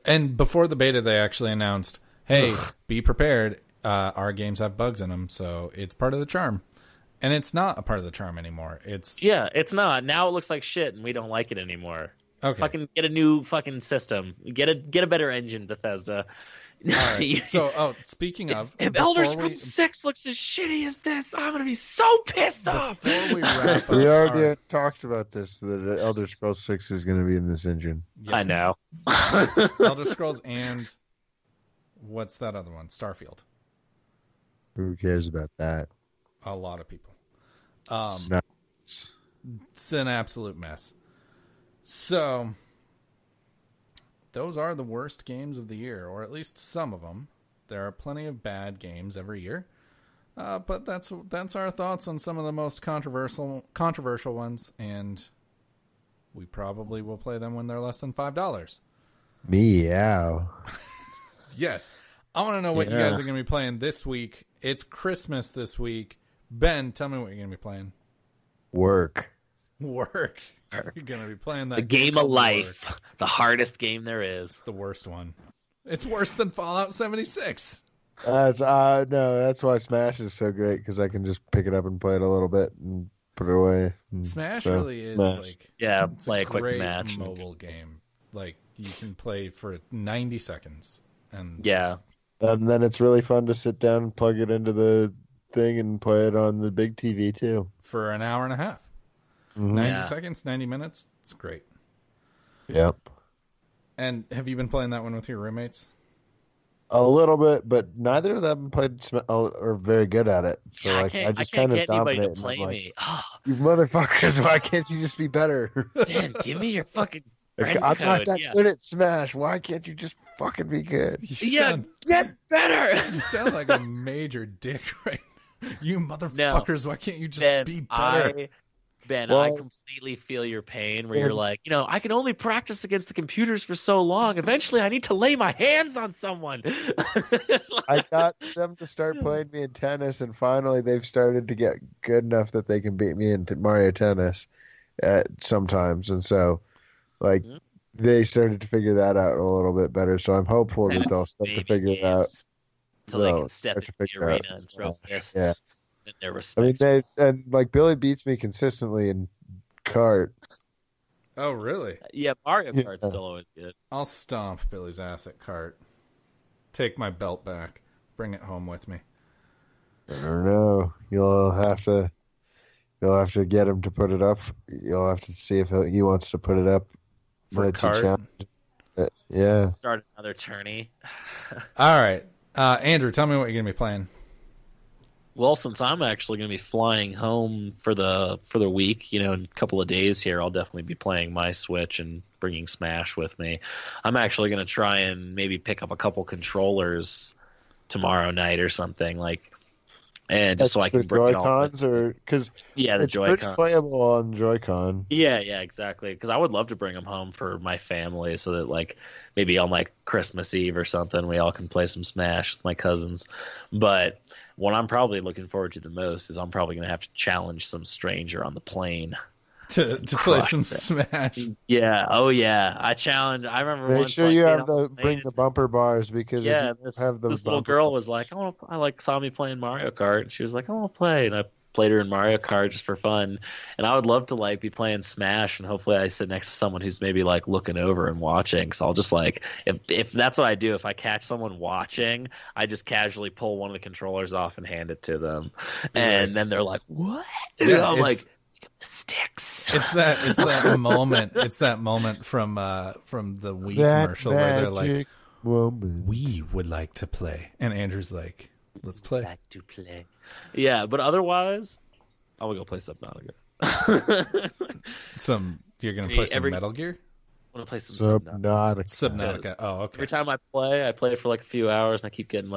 And before the beta, they actually announced, hey, be prepared. Our games have bugs in them, so it's part of the charm. And it's not a part of the charm anymore. It's not. Now it looks like shit, and we don't like it anymore. Okay. Fucking get a new fucking system. Get a better engine, Bethesda. All right. So, speaking of, if Elder Scrolls 6 looks as shitty as this, I'm gonna be so pissed off. Before we wrap up, we already talked about this. That Elder Scrolls 6 is going to be in this engine. Yep. I know. Elder Scrolls and what's that other one? Starfield. Who cares about that? A lot of people. It's an absolute mess. So, those are the worst games of the year, or at least some of them. There are plenty of bad games every year, but that's our thoughts on some of the most controversial ones, and we probably will play them when they're less than $5. Meow. Yes, I want to know what you guys are going to be playing this week. It's Christmas this week. Ben, tell me what you're going to be playing. Work. You're going to be playing that the game of life. Work. The hardest game there is. It's the worst one. It's worse than Fallout 76. No, that's why Smash is so great, because I can just pick it up and play it a little bit and put it away. Smash really is like play a quick match. Mobile game. Like you can play for 90 seconds and and then it's really fun to sit down and plug it into the thing and play it on the big TV too for an hour and a half. 90 seconds, 90 minutes. It's great. Yep. And have you been playing that one with your roommates? A little bit, but neither of them are very good at it. So I just kind of dominate. To play me. You motherfuckers! Why can't you just be better? Man, give me your fucking. I'm not that good at Smash. Why can't you just fucking be good? Get better. You sound like a major dick right now. You motherfuckers! Why can't you just be better? Ben, I completely feel your pain where you're like, I can only practice against the computers for so long. Eventually, I need to lay my hands on someone. I got them to start playing me in tennis, and finally they've started to get good enough that they can beat me in Mario Tennis sometimes. And so, they started to figure that out a little bit better. So I'm hopeful that they'll start to figure it out. So they can step into the arena and throw fists. Yeah. Their respect. I mean, Billy beats me consistently in kart. Oh, really? Yeah, Mario Kart's still always good. I'll stomp Billy's ass at kart. Take my belt back. Bring it home with me. I don't know. You'll have to get him to put it up. You'll have to see if he wants to put it up for kart. Yeah. Start another tourney. All right, Andrew, tell me what you're gonna be playing. Well, since I'm actually going to be flying home for the week, in a couple of days here, I'll definitely be playing my Switch and bringing Smash with me. I'm actually going to try and maybe pick up a couple controllers tomorrow night or something, and just so I can bring Joy-Cons, or because it's pretty playable on Joy-Con. Yeah, exactly. Because I would love to bring them home for my family, so that maybe on Christmas Eve or something, we all can play some Smash with my cousins. But what I'm probably looking forward to the most is I'm probably going to have to challenge some stranger on the plane to play some Smash. Yeah. Oh yeah. I remember. Make sure you have bring the bumper bars, because this little girl was like, saw me playing Mario Kart, and she was like, I want to play, and I played her in Mario Kart just for fun. And I would love to be playing Smash, and hopefully I sit next to someone who's maybe looking over and watching. So I'll just if that's what I do, if I catch someone watching, I just casually pull one of the controllers off and hand it to them, and then they're like, what? Yeah, I'm like, sticks. It's that moment. It's that moment from the Wii commercial where they're like, we would like to play, and Andrew's like, let's play. Like to play. Yeah, but otherwise, I will go play Subnautica. You're gonna play some Metal Gear? I want to play some Subnautica. Oh, okay. Every time I play for a few hours, and I keep getting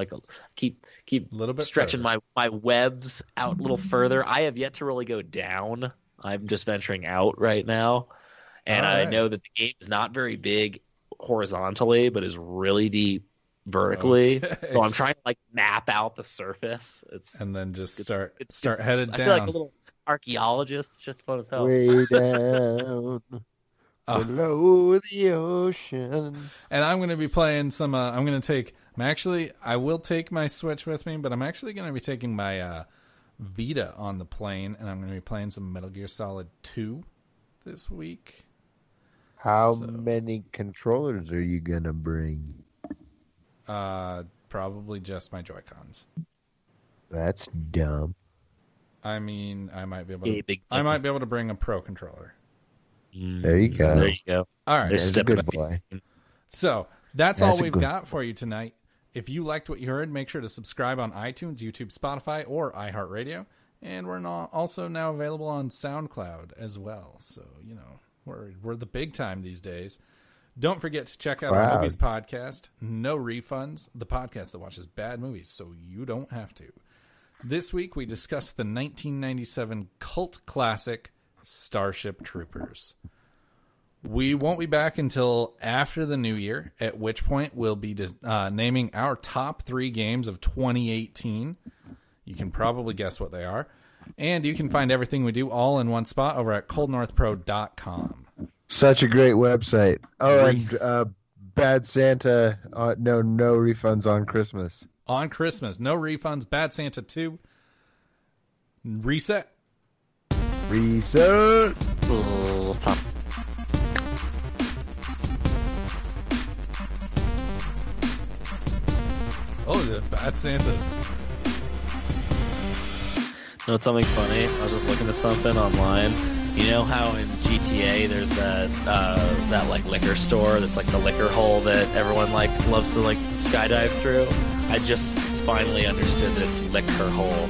keep a little bit stretching my webs out a little further. I have yet to really go down. I'm just venturing out right now, and I know that the game is not very big horizontally, but is really deep vertically. Okay. So I'm trying to map out the surface. And then just start headed down. I feel like a little archaeologist. It's just fun as hell. Way down below the ocean. And I'm going to be playing some. I will take my Switch with me, but I'm actually going to be taking my Vita on the plane, and I'm going to be playing some Metal Gear Solid 2 this week. How many controllers are you gonna bring? Probably just my Joy-Cons. That's dumb. I mean, I might be able to bring a Pro controller. There you go. There you go. All right. That's a good boy. So that's all we've got for you tonight. If you liked what you heard, make sure to subscribe on iTunes, YouTube, Spotify, or iHeartRadio. And we're also now available on SoundCloud as well. So, you know, we're the big time these days. Don't forget to check out our movies podcast, No Refunds, the podcast that watches bad movies so you don't have to. This week we discussed the 1997 cult classic Starship Troopers. We won't be back until after the new year, at which point we'll be naming our top 3 games of 2018. You can probably guess what they are. And you can find everything we do all in one spot over at coldnorthpro.com. Such a great website. Oh, and Bad Santa, no refunds on Christmas. On Christmas, no refunds, Bad Santa 2. Reset. Oh, the Bad Santa. You know, it's something funny. I was just looking at something online. You know how in GTA there's that like liquor store that's like the liquor hole that everyone like loves to like skydive through? I just finally understood that it's liquor hole.